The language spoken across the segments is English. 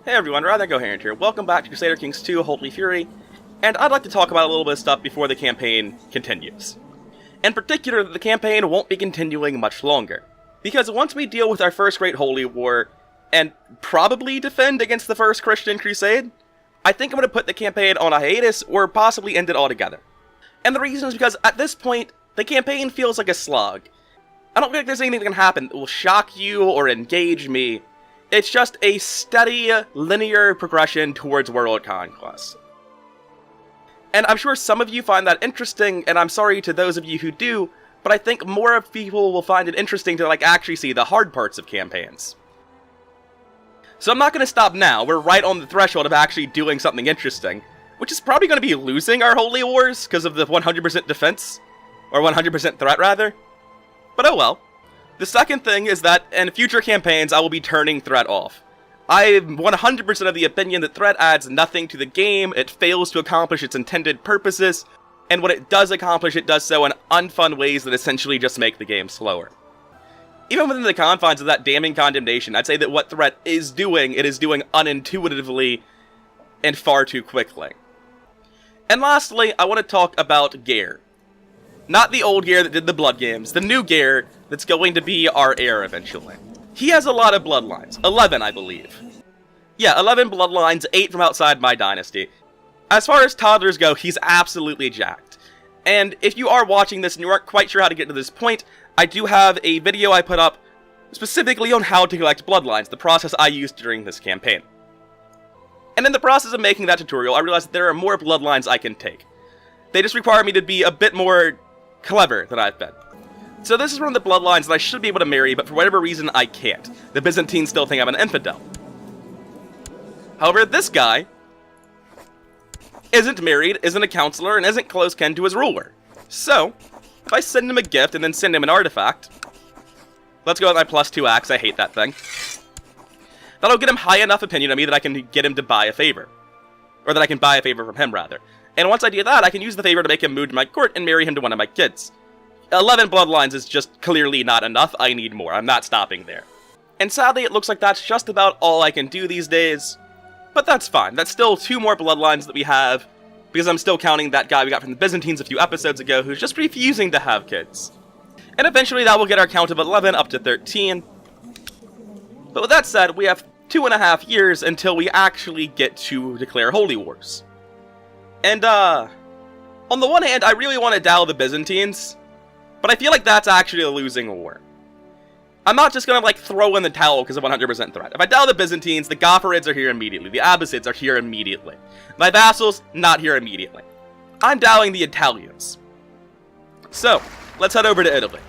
Hey everyone, rather Incoherent here. Welcome back to Crusader Kings 2 Holy Fury, and I'd like to talk about a little bit of stuff before the campaign continues. In particular, the campaign won't be continuing much longer, because once we deal with our first Great Holy War, and probably defend against the First Christian Crusade, I think I'm going to put the campaign on a hiatus, or possibly end it altogether. And the reason is because, at this point, the campaign feels like a slog. I don't think there's anything that can happen that will shock you or engage me. It's just a steady, linear progression towards world conquest. And I'm sure some of you find that interesting, and I'm sorry to those of you who do, but I think more of people will find it interesting to actually see the hard parts of campaigns. So I'm not going to stop now. We're right on the threshold of actually doing something interesting, which is probably going to be losing our Holy Wars because of the 100% defense, or 100% threat rather. But oh well. The second thing is that in future campaigns, I will be turning threat off. I'm 100% of the opinion that threat adds nothing to the game, it fails to accomplish its intended purposes, and when it does accomplish, it does so in unfun ways that essentially just make the game slower. Even within the confines of that damning condemnation, I'd say that what threat is doing, it is doing unintuitively and far too quickly. And lastly, I want to talk about gear. Not the old gear that did the blood games, the new gear that's going to be our heir eventually. He has a lot of bloodlines, 11 I believe. Yeah, 11 bloodlines, 8 from outside my dynasty. As far as toddlers go, he's absolutely jacked. And if you are watching this and you aren't quite sure how to get to this point, I do have a video I put up specifically on how to collect bloodlines, the process I used during this campaign. And in the process of making that tutorial, I realized that there are more bloodlines I can take. They just require me to be a bit more clever than I've been. So this is one of the bloodlines that I should be able to marry, but for whatever reason I can't. The Byzantines still think I'm an infidel. However, this guy isn't married, isn't a counselor, and isn't close kin to his ruler. So, if I send him a gift and then send him an artifact, let's go with my +2 axe, I hate that thing. That'll get him high enough opinion of me that I can get him to buy a favor. Or that I can buy a favor from him, rather. And once I do that, I can use the favor to make him move to my court and marry him to one of my kids. 11 bloodlines is just clearly not enough, I need more, I'm not stopping there. And sadly, it looks like that's just about all I can do these days. But that's fine, that's still 2 more bloodlines that we have, because I'm still counting that guy we got from the Byzantines a few episodes ago who's just refusing to have kids. And eventually that will get our count of 11 up to 13. But with that said, we have 2.5 years until we actually get to declare Holy Wars. And, on the one hand, I really want to dow the Byzantines, but I feel like that's actually a losing war. I'm not just gonna, throw in the towel because of 100% threat. If I dow the Byzantines, the Gotharids are here immediately, the Abbasids are here immediately. My vassals, not here immediately. I'm dowing the Italians. So, let's head over to Italy.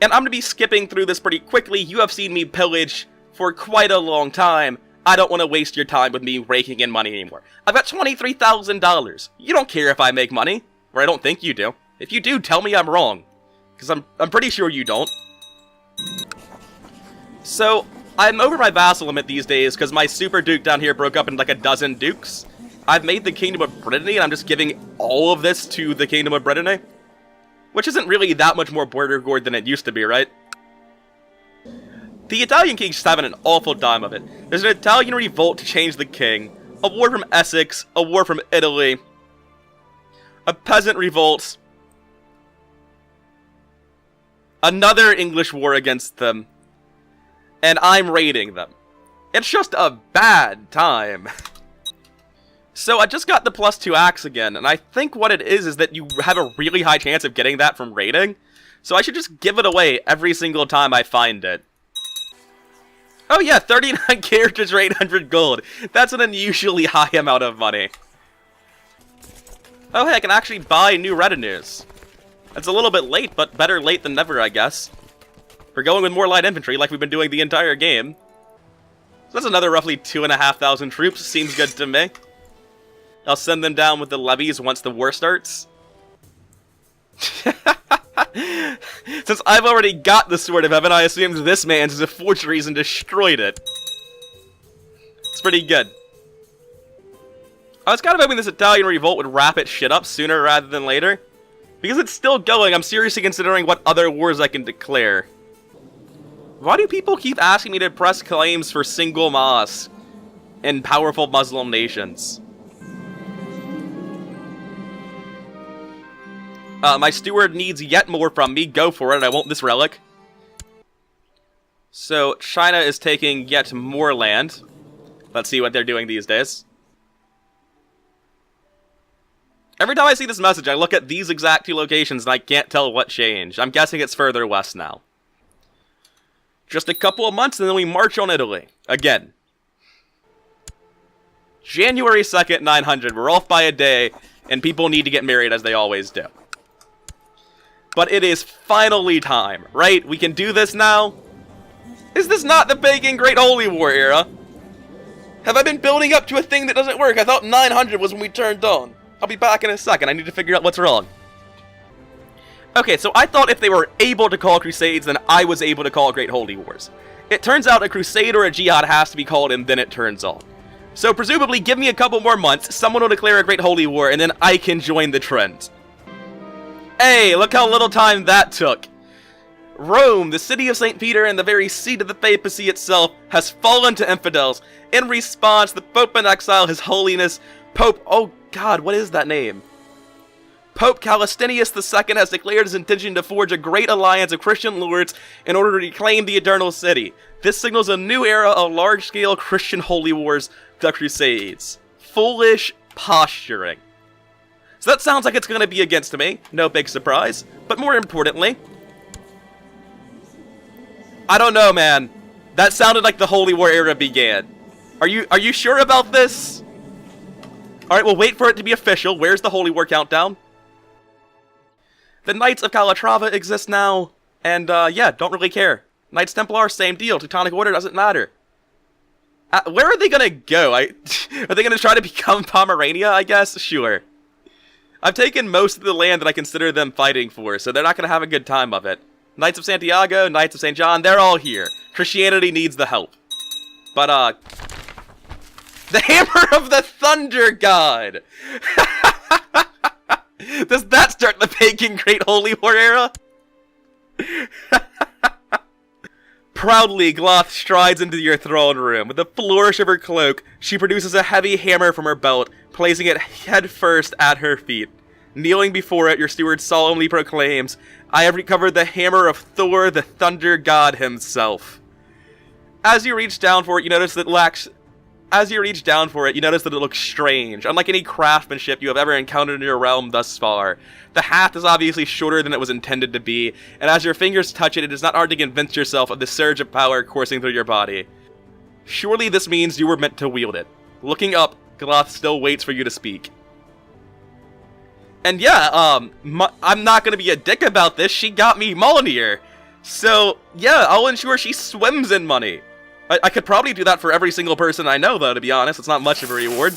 And I'm gonna be skipping through this pretty quickly. You have seen me pillage for quite a long time. I don't want to waste your time with me raking in money anymore. I've got $23,000. You don't care if I make money. Or I don't think you do. If you do, tell me I'm wrong. Because I'm pretty sure you don't. So, I'm over my vassal limit these days because my super duke down here broke up in a dozen dukes. I've made the Kingdom of Brittany and I'm just giving all of this to the Kingdom of Brittany. Which isn't really that much more border guard than it used to be, right? The Italian king's just having an awful time of it. There's an Italian revolt to change the king, a war from Essex, a war from Italy, a peasant revolt, another English war against them, and I'm raiding them. It's just a bad time. So I just got the +2 axe again, and I think what it is that you have a really high chance of getting that from raiding, so I should just give it away every single time I find it. Oh yeah, 39 characters for 800 gold. That's an unusually high amount of money. Oh hey, I can actually buy new retinues. That's a little bit late, but better late than never, I guess. We're going with more light infantry like we've been doing the entire game. So that's another roughly 2,500 troops, seems good to me. I'll send them down with the levies once the war starts. Since I've already got the Sword of Heaven, I assumed this man's is a forgeries and destroyed it. It's pretty good. I was kind of hoping this Italian revolt would wrap its shit up sooner rather than later. Because it's still going, I'm seriously considering what other wars I can declare. Why do people keep asking me to press claims for single Moss? in powerful Muslim nations. My steward needs yet more from me. Go for it. I want this relic. So, China is taking yet more land. Let's see what they're doing these days. Every time I see this message, I look at these exact two locations and I can't tell what changed. I'm guessing it's further west now. Just a couple of months and then we march on Italy. Again. January 2nd, 900. We're off by a day, and people need to get married as they always do. But it is finally time, right? We can do this now? Is this not the pagan Great Holy War era? Have I been building up to a thing that doesn't work? I thought 900 was when we turned on. I'll be back in a second. I need to figure out what's wrong. Okay, so I thought if they were able to call crusades, then I was able to call Great Holy Wars. It turns out a crusade or a jihad has to be called, and then it turns on. So presumably, give me a couple more months, someone will declare a Great Holy War, and then I can join the trend. Hey, look how little time that took. Rome, the city of St. Peter and the very seat of the papacy itself, has fallen to infidels. In response, the Pope in exile, His Holiness, Pope... oh god, what is that name? Pope Calistinius II has declared his intention to forge a great alliance of Christian lords in order to reclaim the Eternal City. This signals a new era of large-scale Christian holy wars, the Crusades. Foolish posturing. So that sounds like it's going to be against me. No big surprise. But more importantly... I don't know, man. That sounded like the Holy War era began. Are you sure about this? Alright, we'll wait for it to be official. Where's the Holy War countdown? The Knights of Calatrava exist now. And, yeah, don't really care. Knights Templar, same deal. Teutonic Order doesn't matter. Where are they gonna go? Are they gonna try to become Pomerania, I guess? Sure. I've taken most of the land that I consider them fighting for, so they're not gonna have a good time of it. Knights of Santiago, Knights of St. John, they're all here. Christianity needs the help. But, the Hammer of the Thunder God! Does that start the pagan Great Holy War era? Proudly, Gloth strides into your throne room. With a flourish of her cloak, she produces a heavy hammer from her belt, placing it head first at her feet. Kneeling before it, your steward solemnly proclaims, I have recovered the hammer of Thor, the thunder god himself. As you reach down for it, you notice that it looks strange, unlike any craftsmanship you have ever encountered in your realm thus far. The haft is obviously shorter than it was intended to be, and as your fingers touch it, it is not hard to convince yourself of the surge of power coursing through your body. Surely this means you were meant to wield it. Looking up, Gloth still waits for you to speak. And yeah, I'm not gonna be a dick about this, she got me Mjolnir. So, yeah, I'll ensure she swims in money. I could probably do that for every single person I know, though, to be honest. It's not much of a reward.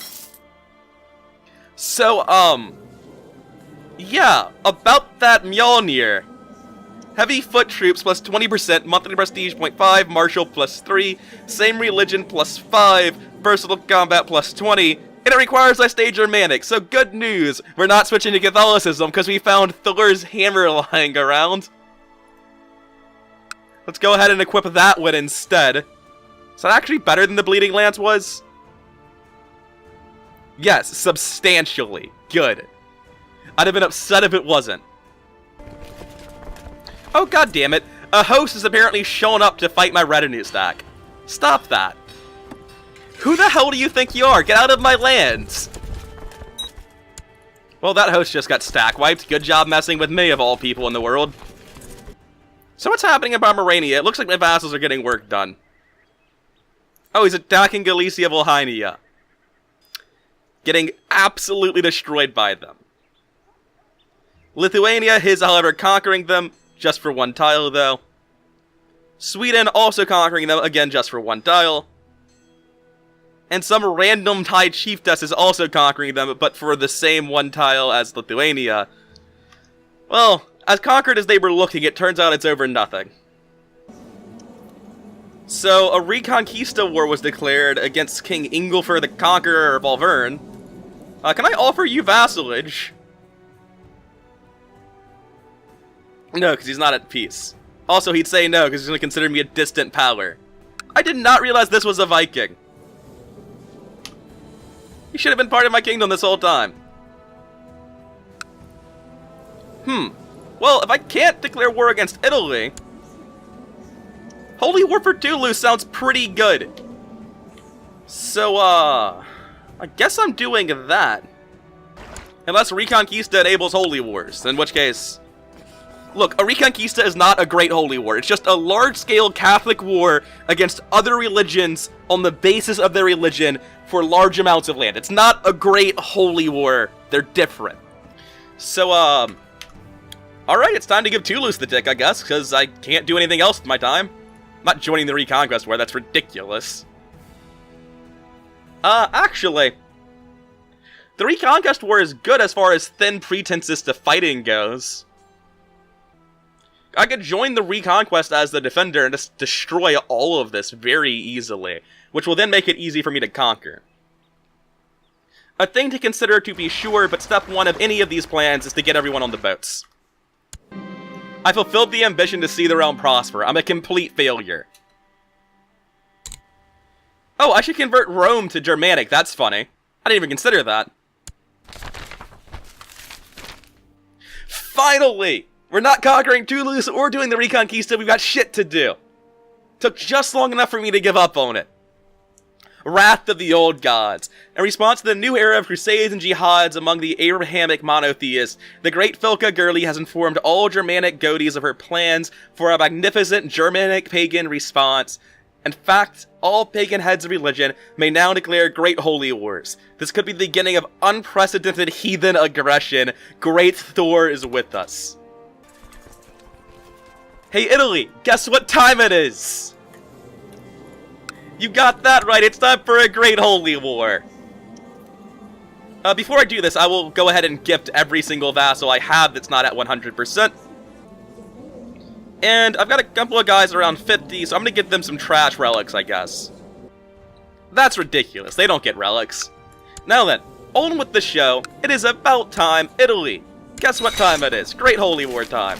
So, yeah, about that Mjolnir. Heavy foot troops plus 20%, monthly prestige 0.5, martial plus 3, same religion plus 5, personal combat plus 20, and it requires I stay Germanic, so good news! We're not switching to Catholicism because we found Thor's hammer lying around. Let's go ahead and equip that one instead. Is that actually better than the Bleeding Lance was? Yes, substantially. Good. I'd have been upset if it wasn't. Oh, god damn it. A host has apparently shown up to fight my retinue stack. Stop that. Who the hell do you think you are? Get out of my lands! Well, that host just got stack wiped. Good job messing with me, of all people in the world. So what's happening in Pomerania? It looks like my vassals are getting work done. Oh, he's attacking Galicia Volhynia. Getting absolutely destroyed by them. Lithuania, his, however, conquering them, just for one tile, though. Sweden also conquering them, again, just for one tile. And some random Thai chiefess is also conquering them, but for the same one tile as Lithuania. Well, as conquered as they were looking, it turns out it's over nothing. So, a Reconquista war was declared against King Ingolfur the Conqueror of Auvergne. Can I offer you vassalage? No, because he's not at peace. Also, he'd say no, because he's going to consider me a distant power. I did not realize this was a Viking. You should have been part of my kingdom this whole time. Well, if I can't declare war against Italy... Holy War for Toulouse sounds pretty good. So, I guess I'm doing that. Unless Reconquista enables Holy Wars, in which case... Look, a Reconquista is not a great Holy War. It's just a large-scale Catholic war against other religions on the basis of their religion for large amounts of land. It's not a great Holy War. They're different. So, alright, it's time to give Toulouse the tick, I guess, because I can't do anything else with my time. I'm not joining the Reconquest War, that's ridiculous. Actually... The Reconquest War is good as far as thin pretenses to fighting goes. I could join the Reconquest as the defender and just destroy all of this very easily, which will then make it easy for me to conquer. A thing to consider to be sure, but step one of any of these plans is to get everyone on the boats. I fulfilled the ambition to see the realm prosper. I'm a complete failure. Oh, I should convert Rome to Germanic. That's funny. I didn't even consider that. Finally! We're not conquering Toulouse or doing the Reconquista. We've got shit to do. Took just long enough for me to give up on it. Wrath of the Old Gods. In response to the new era of crusades and jihads among the Abrahamic monotheists, the great Filka Gurli has informed all Germanic Goties of her plans for a magnificent Germanic pagan response. In fact, all pagan heads of religion may now declare great holy wars. This could be the beginning of unprecedented heathen aggression. Great Thor is with us. Hey Italy, guess what time it is? You got that right, it's time for a great holy war. Before I do this, I will go ahead and gift every single vassal I have that's not at 100%. And I've got a couple of guys around 50, so I'm gonna give them some trash relics, I guess. That's ridiculous, they don't get relics. Now then, on with the show. It is about time, Italy. Guess what time it is? Great holy war time.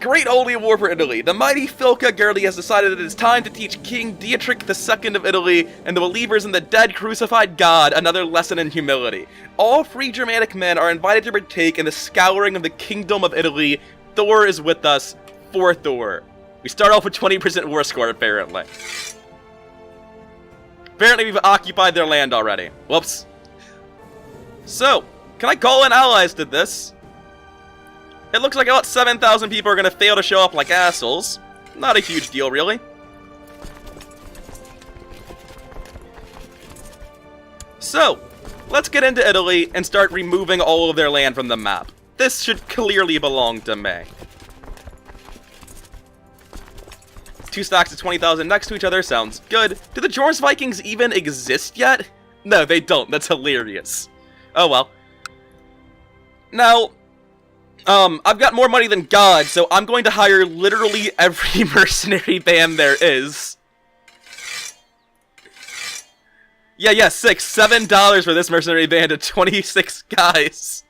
Great holy war for Italy. The mighty Filka Gurli has decided that it is time to teach King Dietrich II of Italy and the believers in the dead crucified God another lesson in humility. All free Germanic men are invited to partake in the scouring of the kingdom of Italy. Thor is with us. For Thor. We start off with 20% war score, apparently. Apparently we've occupied their land already. Whoops. So, can I call in allies to this? It looks like about 7,000 people are going to fail to show up like assholes. Not a huge deal, really. So, let's get into Italy and start removing all of their land from the map. This should clearly belong to me. 2 stacks of 20,000 next to each other sounds good. Do the Norse Vikings even exist yet? No, they don't. That's hilarious. Oh well. Now, I've got more money than God, so I'm going to hire literally every mercenary band there is. Yeah, $7 for this mercenary band of 26 guys.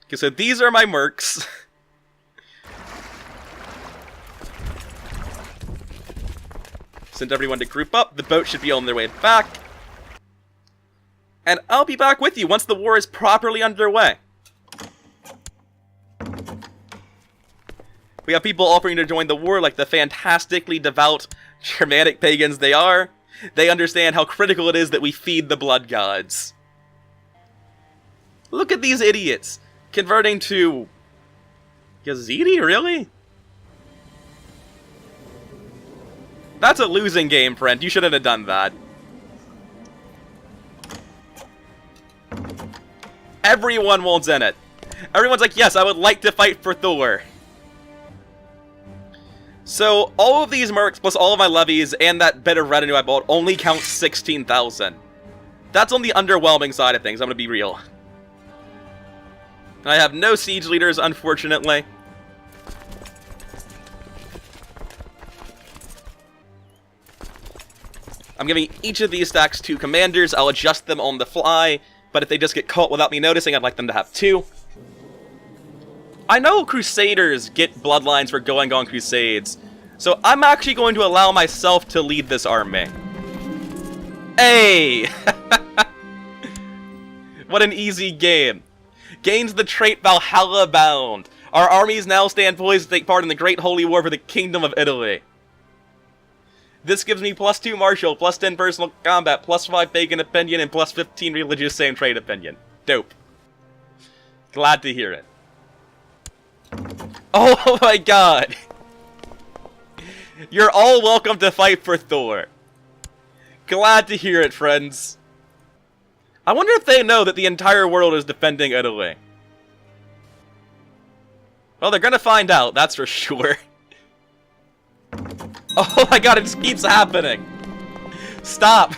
Okay, so these are my mercs. Send everyone to group up. The boat should be on their way back. And I'll be back with you once the war is properly underway. We have people offering to join the war like the fantastically devout Germanic pagans they are. They understand how critical it is that we feed the blood gods. Look at these idiots converting to Yazidi, really? That's a losing game, friend. You shouldn't have done that. Everyone wants in it. Everyone's like, yes, I would like to fight for Thor. So, all of these mercs, plus all of my levies, and that bit of retinue I bought, only count 16,000. That's on the underwhelming side of things, I'm gonna be real. I have no siege leaders, unfortunately. I'm giving each of these stacks 2 commanders. I'll adjust them on the fly, but if they just get caught without me noticing, I'd like them to have 2. I know Crusaders get bloodlines for going on crusades, so I'm actually going to allow myself to lead this army. Hey! What an easy game. Gains the trait Valhalla Bound. Our armies now stand poised to take part in the Great Holy War for the Kingdom of Italy. This gives me +2 martial, +10 personal combat, +5 pagan opinion, and +15 religious same trait opinion. Dope. Glad to hear it. Oh my god! You're all welcome to fight for Thor. Glad to hear it, friends. I wonder if they know that the entire world is defending Italy. Well, they're gonna find out, that's for sure. Oh my god, it just keeps happening. Stop.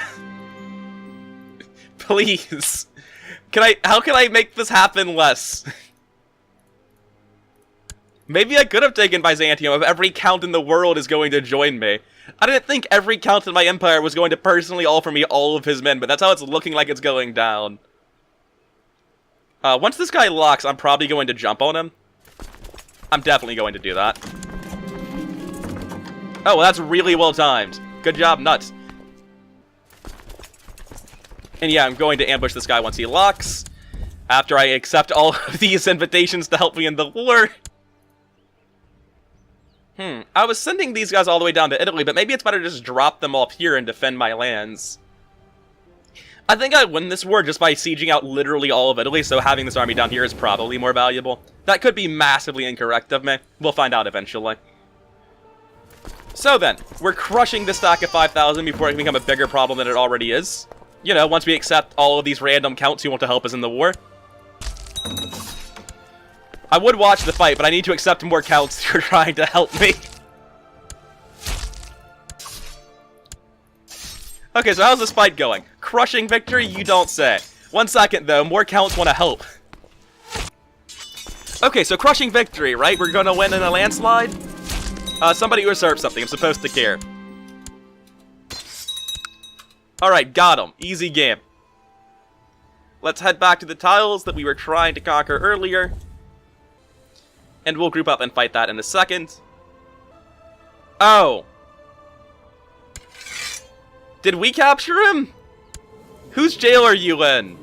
Please. How can I make this happen less? Maybe I could have taken Byzantium if every count in the world is going to join me. I didn't think every count in my empire was going to personally offer me all of his men, but that's how it's looking like it's going down. Once this guy locks, I'm probably going to jump on him. I'm definitely going to do that. Oh, well, that's really well timed. Good job, nuts. And yeah, I'm going to ambush this guy once he locks, after I accept all of these invitations to help me in the war. I was sending these guys all the way down to Italy, but maybe it's better to just drop them off here and defend my lands. I think I win this war just by sieging out literally all of Italy, so having this army down here is probably more valuable. That could be massively incorrect of me. We'll find out eventually. So then, we're crushing the stack of 5,000 before it can become a bigger problem than it already is. You know, once we accept all of these random counts who want to help us in the war. I would watch the fight, but I need to accept more counts who are trying to help me. Okay, so how's this fight going? Crushing victory? You don't say. 1 second, though. More counts want to help. Okay, so crushing victory, right? We're gonna win in a landslide? Somebody usurped something. I'm supposed to care. Alright, got him. Easy game. Let's head back to the tiles that we were trying to conquer earlier. And we'll group up and fight that in a second. Oh. Did we capture him? Whose jail are you in?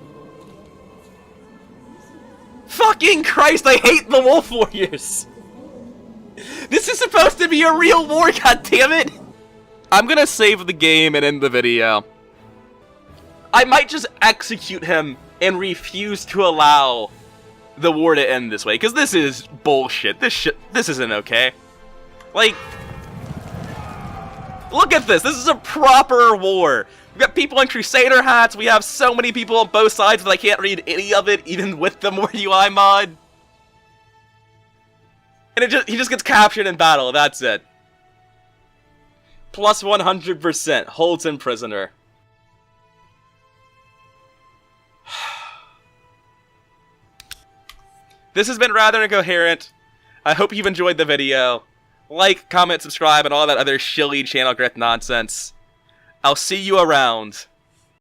Fucking Christ, I hate the Wolf Warriors! This is supposed to be a real war, goddammit! I'm gonna save the game and end the video. I might just execute him and refuse to allow the war to end this way, because this is bullshit. This isn't okay. Like, look at this. This is a proper war. We've got people in Crusader hats. We have so many people on both sides that I can't read any of it, even with the More UI mod. And he just gets captured in battle. That's it. Plus 100%. Holds him prisoner. This has been rather incoherent. I hope you've enjoyed the video. Like, comment, subscribe, and all that other shilly channel growth nonsense. I'll see you around.